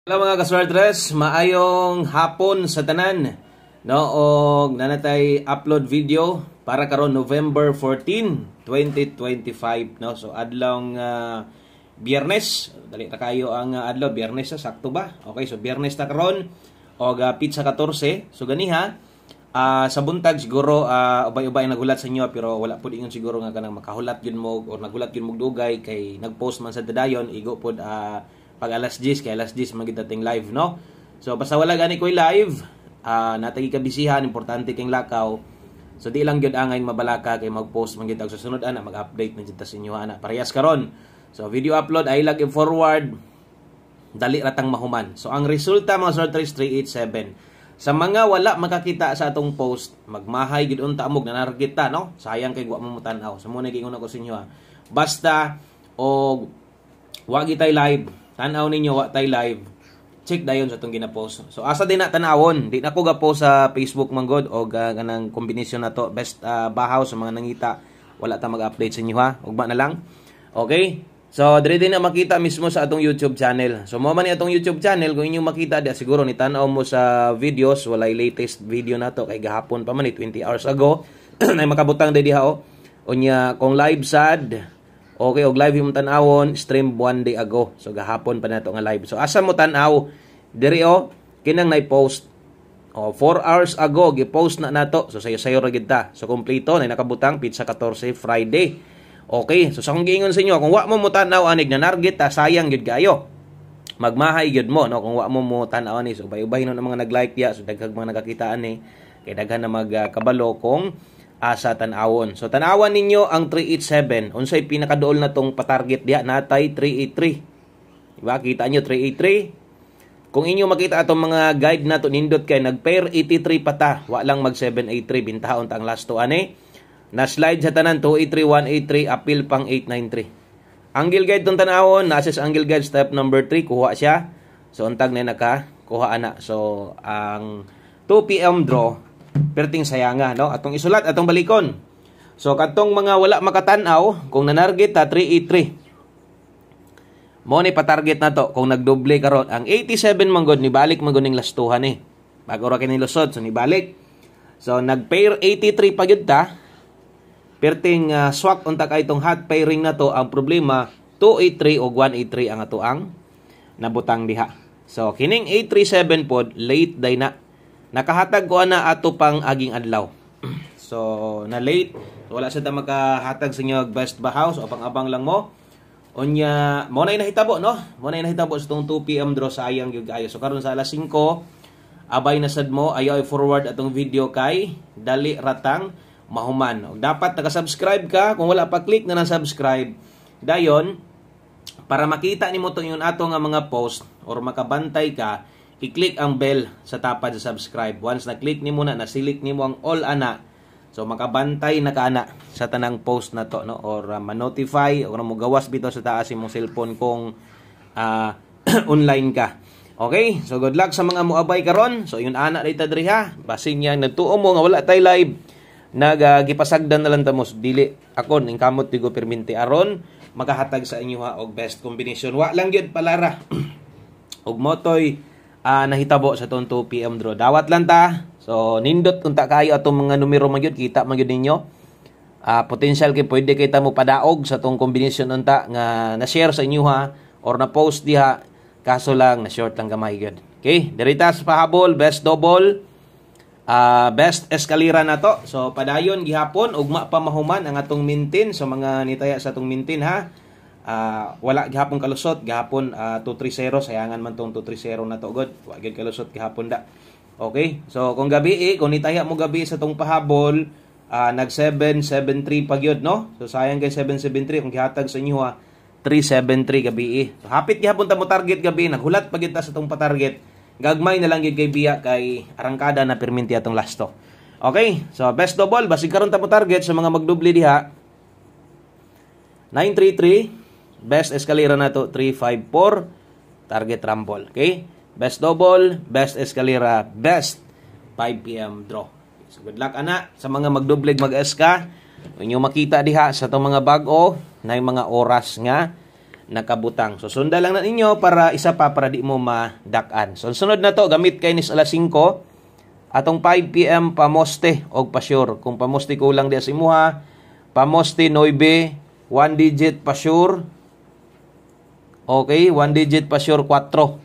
Hello mga kaswertres, maayong hapon sa tanan. No, og nanatay upload video para karon November 14, 2025, no. So adlong Biyernes, dali ta kayo ang adlaw Biyernes, sakto ba? Okay, so Biyernes ta karon og pizza 14. So ganiha sa buntag siguro ubay-ubay nagulat sa inyo pero wala pud ingon siguro nga kanang makahulat gyud mo or nagulat gyud mo dugay kay nagpost man sa dayon igo pud pag alas 10 kay alas 10 magitating live, no. So basta wala gani koy live, natagi ka bisihan, importante kayong lakaw. So di lang gyud angay mabalaka kay mag-post man gyud sa sunod ana, mag-update man gyud ta sa inyo ana parehas karon. So video upload ay lag forward dali ratang mahuman. So ang resulta mga sorters 387. Sa mga wala makakita sa atong post, magmahay gyud unta amog nanarget ta, no. Sayang kay wa mo tan-aw. So mo na giingon ako sa inyo basta og wa gitay live, tanaw ninyo wa tay live, check dayon sa itong ginapost. So asa din na tanawon, di na ko gapost sa Facebook manggod o kanang kombinasyon na to best bahaw sa mga nangita, wala ta mag-update sa inyo ha, ugma na lang. Okay, so dire din na makita mismo sa atong YouTube channel. So mo man ni atong YouTube channel, kung inyong makita dia siguro ni tanaw mo sa videos, walay latest video na to kay gahapon pa man 20 hours ago na makabutang diha unya kung live sad. Okay, og live yung tanawon, stream 1 day ago. So gahapon pa nato nga live. So asa mo tanaw? Diri kinang na-post. 4 hours ago gi-post na nato. So sayo-sayo ra gid ta. So kompleto na nakabutang pizza 14 Friday. Okay, so sa kung giingon sa inyo kung wa mo tanaw anig na narget ta, sayang gid kayo. Magmahay gid mo no kung wa mo tanaw ani. So ubay-ubay no mga nag-like ya, so daghang mga nakakitaan ni. Kay daghan na magkabalo kung asa tanawon. So tanawan ninyo ang 387. Unsay pinakaduol na tong patarget diha, natay 383. Diba? Kita nyo 383. Kung inyo makita atong mga guide na to nindot kay nag-pair 83 pata, wa lang mag 783 bintahon ta ang last to ani. Na slide sa tanan 283 183 appeal pang 893. Angle guide tong tanawon, na-assess angle guide step number 3 kuha siya. So untag na naka kuha ana. So ang 2 PM draw perting sayanga, no, atong isulat atong balikon. So katong mga wala makatan-aw kung nanarget ta 383 mo ni patarget na to kung nagdoble karon ang 87 manggod ni balik manggod ning lastuhan ni bago ra kini lusod. So ni balik, so nag-pair 83 pa gyud ta perting swak unta kay itong hot pairing na to. Ang problema 283 o 183 ang ato ang nabutang diha. So kining 837 pod late day na nakahatag ko na ato pang aging adlaw. So na late, so, wala sa ta makahatag sa inyo best bahaws o pang-abang lang mo. Unya mo na nahitabo, no, mo na nahitabo sa tong 2 PM draw, sayang gyud kayo. So karon sa alas 5 abay na sad mo ayaw i-forward atong video kay dali ratang mahuman. Og dapat naka-subscribe ka, kung wala pa click na subscribe dayon para makita nimo tong yung ato nga mga post or makabantay ka. I-click ang bell sa tapad sa subscribe. Once na-click nimo na, na-select nimo ang all ana, so makabantay na ka ana sa tanang post na to, no, or ma-notify or mo gawas bitaw sa taas imong cellphone kung online ka. Okay, so good luck sa mga moabay karon. So yun ana dita diri ha, basing yang nagtuo mo nga wala tay live, gipasagdan na lang ta mo dili ako ning kamot tigo perminti aron makahatag sa inyo ha og best combination. Wa lang gyud palara og motoy nahitabo sa tong 2 PM draw. Dawat lang ta. So nindot unta kayo atong mga numero magyud, kita magyud ninyo. Potential kay pwede kita mo padaog sa tong combination unta nga na-share sa inyo ha or na-post diha, kaso lang na short lang gamay gyud. Okay, dirita sa pahabol best double, best eskalera na to. So padayon gihapon ugma pa mahuman ang atong mintin. So mga nitaya sa atong mintin ha. Wala gihapon kalusot gihapon 230, sayangan man tong 230 na to god, wa gyud kalusot gihapon da. Okay, so kung gabi kung nitaya mo gabi sa tong pahabol nag 773 pa gyud, no. So sayang kay 773 kung gihatag sa inyo 373 gabi. So hapit gihapon ta mo target gabi, naghulat pa gyud ta sa tong patarget, gagmay na lang gyud kay biya kay arangkada na perminti atong lasto. Okay, so best double basig karon ta mo target sa mga magdoble diha 933. Best eskalera na to 354 target rumble. Okay, best double, best eskalera, best 5 PM draw. So good luck ana sa mga magdublig mag-eska. Inyo makita diha sa tong mga bag-o na mga oras nga nakabutang. So sunda lang na ninyo para isa pa para di mo madak-an. So sunod na to, gamit kay nis alas 5 atong 5 PM pamoste og pa-sure. Kung pamoste kulang di sa imuha, pamoste 9, 1 digit pa-sure. Okay, 1 digit pa-sure 4.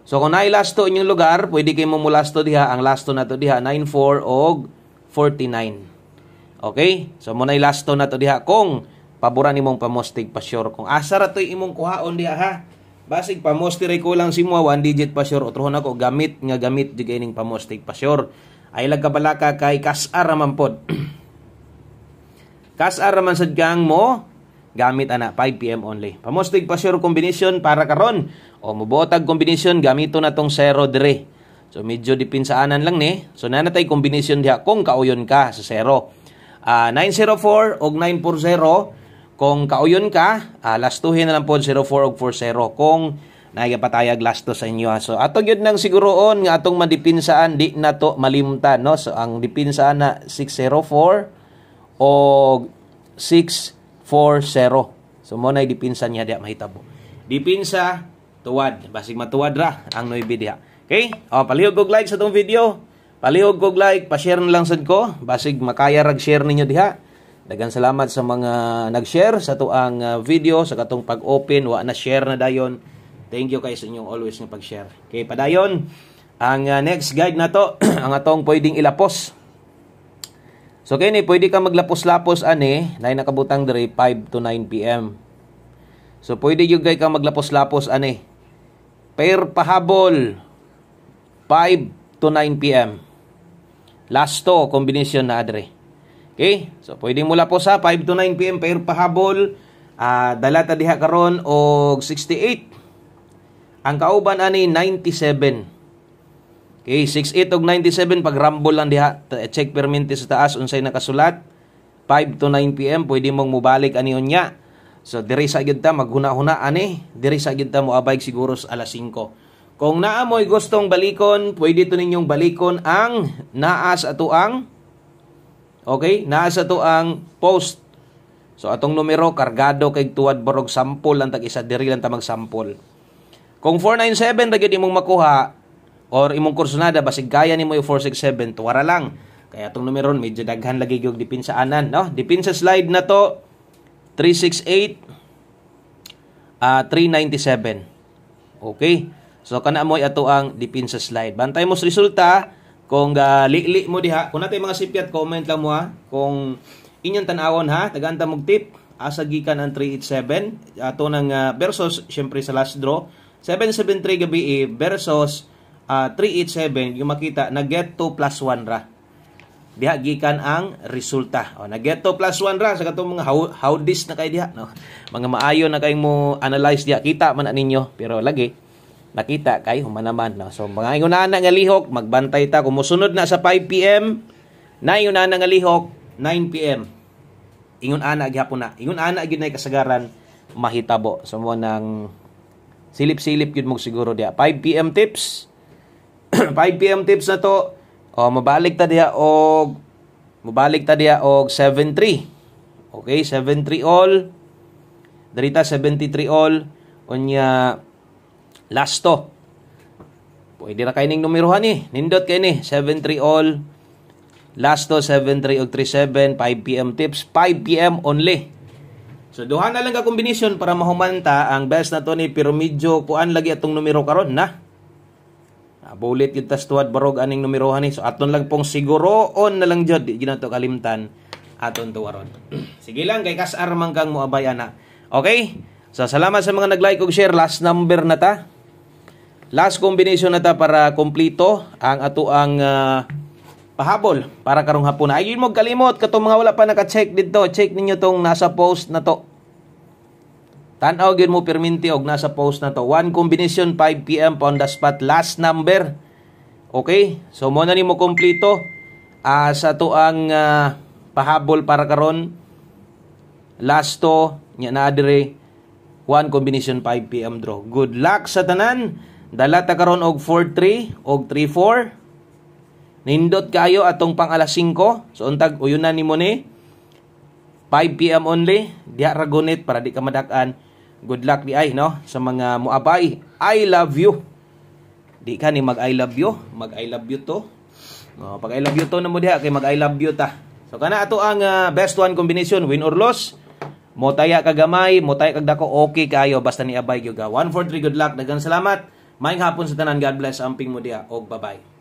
So kung naay lasto inyong lugar, pwede kayo mo mulasto diha. Ang lasto na to diha 94 og 49. Okay? So mo naay lasto na to diha kung paboran nimong pamostig pa-sure. Kung asa ra toy imong kuhaon diha ha. Basig pamostig ray kulang si mo 1 digit pa-sure. Utrohon ako gamit di ning pamostig pa-sure. Ay lagkabalaka kay kasar man pod. Kasar man sad gang mo gamit ana 5 PM only. Pamostig pa-sure combination para karon. O mubuotag combination gamito na tong 0 dire. So medyo dipinsaanan lang ni. So nanatay combination diha kung kauyon ka sa 0. 904 og 940 kung kauyon ka, lastuhin na lang po 04 og 40 kung naigapatayag lasto sa inyo. So ato gyud nang siguroon nga atong madipinsaan di na to malimtan no. So ang dipinsaan na 604 og 640. So mo nay dipinsan niya diha mahitabo. Dipinsa tuwad, basig matuwad ra ang 9 diha. Okay? O palihog og like sa tong video. Palihog og like, pa-share na lang sad ko, basig makaya rag share ninyo diha. Daghang salamat sa mga nag-share sa tuang video sa katong pag-open wa na share na dayon. Thank you kay sa inyong always nga pag-share. Okay, padayon ang next guide na to ang atong pwedeng ilapos. So kini pwede ka maglapos-lapos ani, nay nakabutang diri 5 to 9 PM. So pwede gyud kay ka maglapos-lapos ani. Pair pahabol 5 to 9 PM. Lasto combination na adre. Okay? So pwede mo lapos sa 5 to 9 PM pair pahabol. Dala ta diha karon og 68. Ang kauban ani 97. Okay, 68 og 97 pag rumble lang diha. Check permente sa taas unsay nakasulat. 5 to 9 PM pwede mong mubalik ani unya. So diri sa gyud ta maghuna-huna ani. Diri sa gyud ta moabay siguro sa alas 5. Kung naa mo'y gustong balikon, pwede to ninyong balikon ang naa sa atuang okay, naa sa atuang post. So atong numero kargado kay tuwad borog sample lang tag isa diri lang ta magsample. Kung 497 ra gyud imong makuha or imong kursonada basig kaya nimo yung 467 tuwara lang. Kaya atong numero medyo daghan lagi gyud dipinsaanan, no? Dipinsa slide na to 368 397. Okay? So kana mo ato ang dipinsa slide. Bantay mo sa resulta kung li mo diha. Kung natay mga sipyat comment lang mo ha. Kung inyong tanawon ha, tagaanta mog tip asa gikan ang 387 ato nang versus syempre sa last draw 773 gabi versus 387 yung makita na get to plus 1 ra. Diha gikan ang resulta. O na get to plus 1 ra sa katong mga how this na kay diha no. Mga maayo na kay mo analyze diha kita man ninyo pero lagi nakita kay humanaman no. So mga ingon na nga lihok magbantay ta kung mosunod na sa 5 PM na ingon na nga lihok 9 PM. Ingon ana gyapon na. Ingon ana gyud nay kasagaran mahitabo. So mo nang silip-silip gyud mo siguro diha 5 PM tips. 5 PM tips na to. O mabalik ta diha og 73. Okay, 73 all. Dirita 73 all unya lasto. Pwede ra kay ning numerohan ni. Nindot kay ni 73 all. Lasto 73 og 37 5 PM tips 5 PM only. So duha na lang ka kombinasyon para mahumanta ang best na to ni pero medyo kuan lagi atong numero karon na. Bulit gyud tas tuwad barog aning numerohan ni. So aton lang pong siguroon na lang jud di ginato kalimtan aton tuwaron. Sige lang kay kasar man kang moabay ana. Okay? So salamat sa mga nag-like ug share. Last number na ta. Last combination na ta para kompleto ang ato ang pahabol para karong hapon. Ayun mo kalimot katong mga wala pa naka-check dito. Check ninyo tong nasa post na to. Tan-aw gyud mo perminti og nasa post na to. One combination 5 PM on the spot last number. Okay? So mo na nimo kompleto sa to ang pahabol para karon. Last to nya na dire one combination 5 PM draw. Good luck sa tanan. Dala ta karon og 4-3 og 3-4. Nindot kayo atong pang alas 5. So untag uyunan nimo ni 5 PM only. Diha ragonit para di ka madak-an. Good luck di ay, no? Sa mga muabay, I love you. Di ka ni mag I love you, mag I love you to. Pag I love you to na mo diha kay mag I love you ta. So kana ato ang best one combination, win or loss. Motaya kagamay, motaya kag dako, okay kayo basta ni abay gyud ka. 1 4 3 good luck. Daghang salamat. Maayong hapon sa tanan. God bless. Amping mo diha og bye-bye.